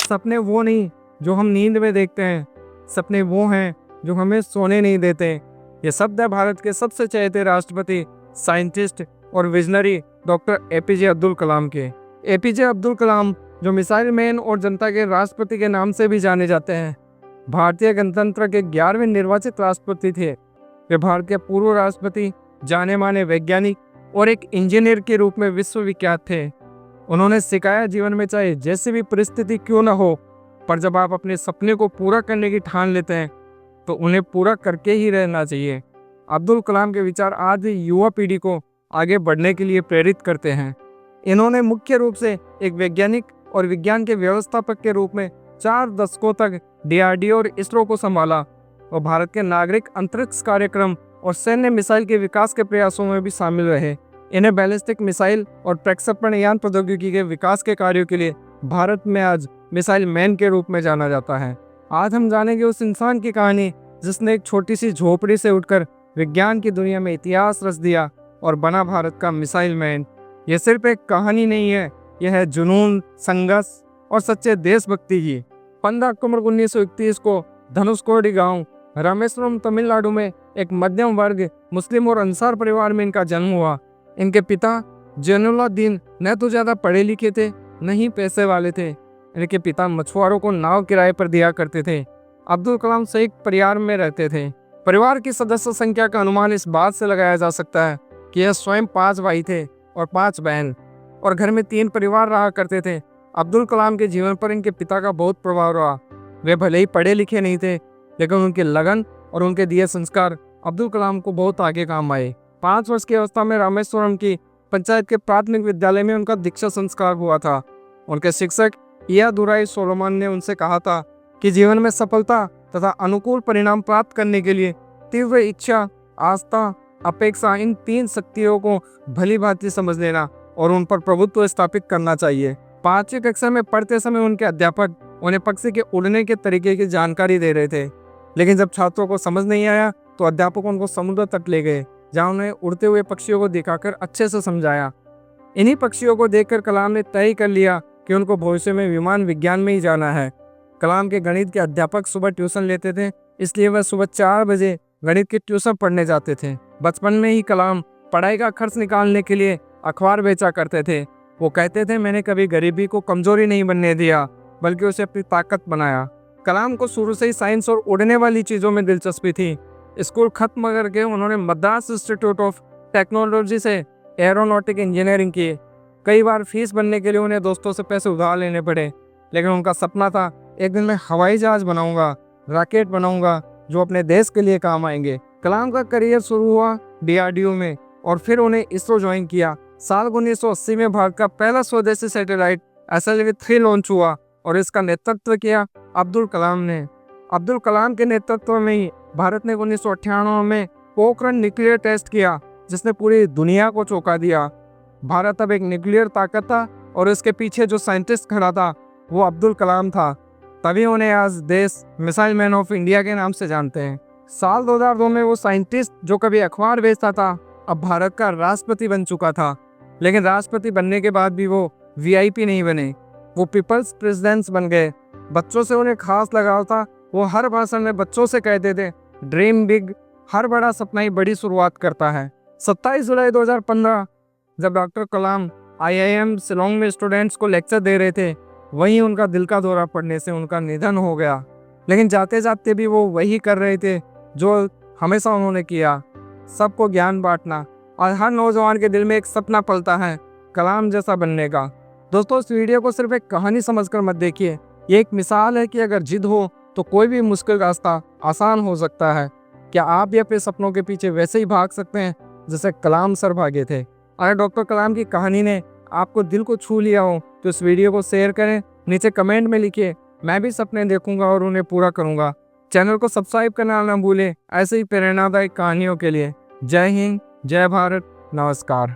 सपने वो नहीं जो हम नींद में देखते हैं, सपने वो हैं जो हमें सोने नहीं देते। ये शब्द है भारत के सबसे चहेते राष्ट्रपति, साइंटिस्ट और visionary doctor APJ Abdul Kalam के। एपीजे अब्दुल कलाम, जो मिसाइल मैन और जनता के राष्ट्रपति के नाम से भी जाने जाते हैं, भारतीय गणतंत्र के 11वें निर्वाचित राष्ट्रपति थे। वे भारत के पूर्व राष्ट्रपति, जाने माने वैज्ञानिक और एक इंजीनियर के रूप में विश्वविख्यात थे। उन्होंने सिखाया, जीवन में चाहे जैसी भी परिस्थिति क्यों न हो, पर जब आप अपने सपने को पूरा करने की ठान लेते हैं तो उन्हें पूरा करके ही रहना चाहिए। अब्दुल कलाम के विचार आज भी युवा पीढ़ी को आगे बढ़ने के लिए प्रेरित करते हैं। इन्होंने मुख्य रूप से एक वैज्ञानिक और विज्ञान के व्यवस्थापक के रूप में 4 दशकों तक डीआरडीओ और इसरो को संभाला और भारत के नागरिक अंतरिक्ष कार्यक्रम और सैन्य मिसाइल के विकास के प्रयासों में भी शामिल रहे। इन्हें बैलिस्टिक मिसाइल और प्रक्षेपण यान प्रौद्योगिकी के विकास के कार्यों के लिए भारत में आज मिसाइल मैन के रूप में जाना जाता है। आज हम जानेंगे उस इंसान की कहानी जिसने एक छोटी सी झोपड़ी से उठकर विज्ञान की दुनिया में इतिहास रच दिया और बना भारत का मिसाइल मैन। यह सिर्फ एक कहानी नहीं है, यह है जुनून, संघर्ष और सच्चे देशभक्ति की। 15 अक्टूबर 1931 को धनुषकोडी गांव रामेश्वरम, तमिलनाडु में एक मध्यम वर्ग मुस्लिम और अंसार परिवार में इनका जन्म हुआ। इनके पिता जैनुलाब्दीन न तो ज़्यादा पढ़े लिखे थे, न ही पैसे वाले थे। इनके पिता मछुआरों को नाव किराए पर दिया करते थे। अब्दुल कलाम संयुक्त परिवार में रहते थे। परिवार की सदस्य संख्या का अनुमान इस बात से लगाया जा सकता है कि यह स्वयं 5 भाई थे और 5 बहन, और घर में 3 परिवार रहा करते थे। अब्दुल कलाम के जीवन पर इनके पिता का बहुत प्रभाव रहा। वे भले ही पढ़े लिखे नहीं थे, लेकिन उनके लगन और उनके दिए संस्कार अब्दुल कलाम को बहुत आगे काम आए। 5 वर्ष की अवस्था में रामेश्वरम की पंचायत के प्राथमिक विद्यालय में उनका दीक्षा संस्कार हुआ था। उनके शिक्षक इयादुराई सोलोमन ने उनसे कहा था कि जीवन में सफलता तथा अनुकूल परिणाम प्राप्त करने के लिए तीव्र इच्छा, आस्था, अपेक्षा, इन 3 शक्तियों को भली भांति समझ लेना और उन पर प्रभुत्व स्थापित करना चाहिए। 5वीं कक्षा में पढ़ते समय उनके अध्यापक उन्हें पक्षी के उड़ने के तरीके की जानकारी दे रहे थे, लेकिन जब छात्रों को समझ नहीं आया तो अध्यापक उनको समुद्र तक ले गए, जहाँ उन्हें उड़ते हुए पक्षियों को दिखाकर अच्छे से समझाया। इन्हीं पक्षियों को देखकर कलाम ने तय कर लिया कि उनको भविष्य में विमान विज्ञान में ही जाना है। कलाम के गणित के अध्यापक सुबह ट्यूशन लेते थे, इसलिए वह सुबह 4 बजे गणित की ट्यूशन पढ़ने जाते थे। बचपन में ही कलाम पढ़ाई का खर्च निकालने के लिए अखबार बेचा करते थे। वो कहते थे, मैंने कभी गरीबी को कमजोरी नहीं बनने दिया, बल्कि उसे अपनी ताकत बनाया। कलाम को शुरू से ही साइंस और उड़ने वाली चीज़ों में दिलचस्पी थी। स्कूल खत्म करके उन्होंने मद्रास इंस्टीट्यूट ऑफ टेक्नोलॉजी से एरोनॉटिक इंजीनियरिंग की। कई बार फीस भरने के लिए उन्हें दोस्तों से पैसे उधार लेने पड़े, लेकिन उनका सपना था, एक दिन मैं हवाई जहाज बनाऊंगा, रॉकेट बनाऊंगा जो अपने देश के लिए काम आएंगे। कलाम का करियर शुरू हुआ डीआरडीओ में और फिर उन्हें इसरो ज्वाइन किया। साल 1980 में भारत का पहला स्वदेशी सैटेलाइट SLV-3 लॉन्च हुआ और इसका नेतृत्व किया अब्दुल कलाम ने। अब्दुल कलाम के नेतृत्व में ही भारत ने 1998 में पोखरण न्यूक्लियर टेस्ट किया, जिसने पूरी दुनिया को चौंका दिया। भारत अब एक न्यूक्लियर ताकत था और इसके पीछे जो साइंटिस्ट खड़ा था वो अब्दुल कलाम था। तभी उन्हें आज देश मिसाइल मैन ऑफ इंडिया के नाम से जानते हैं। साल 2002 में वो साइंटिस्ट जो कभी अखबार बेचता था, अब भारत का राष्ट्रपति बन चुका था। लेकिन राष्ट्रपति बनने के बाद भी वो VIP नहीं बने, वो पीपल्स प्रेसिडेंट्स बन गए। बच्चों से उन्हें खास लगाव था। वो हर भाषण में बच्चों से कहते थे, ड्रीम बिग, हर बड़ा सपना ही बड़ी शुरुआत करता है। 27 जुलाई 2015 जब डॉक्टर कलाम IIM शिलोंग में स्टूडेंट्स को लेक्चर दे रहे थे, वहीं उनका दिल का दौरा पड़ने से उनका निधन हो गया। लेकिन जाते जाते भी वो वही कर रहे थे जो हमेशा उन्होंने किया, सबको ज्ञान बांटना। और हर नौजवान के दिल में एक सपना पलता है कलाम जैसा बनने का। दोस्तों, इस वीडियो को सिर्फ एक कहानी समझकर मत देखिए, ये एक मिसाल है कि अगर जिद हो तो कोई भी मुश्किल रास्ता आसान हो सकता है। क्या आप भी अपने सपनों के पीछे वैसे ही भाग सकते हैं जैसे कलाम सर भागे थे? अगर डॉक्टर कलाम की कहानी ने आपको दिल को छू लिया हो तो इस वीडियो को शेयर करें, नीचे कमेंट में लिखिए, मैं भी सपने देखूंगा और उन्हें पूरा करूंगा। चैनल को सब्सक्राइब करना ना भूलें ऐसे ही प्रेरणादायक कहानियों के लिए। जय हिंद, जय भारत, नमस्कार।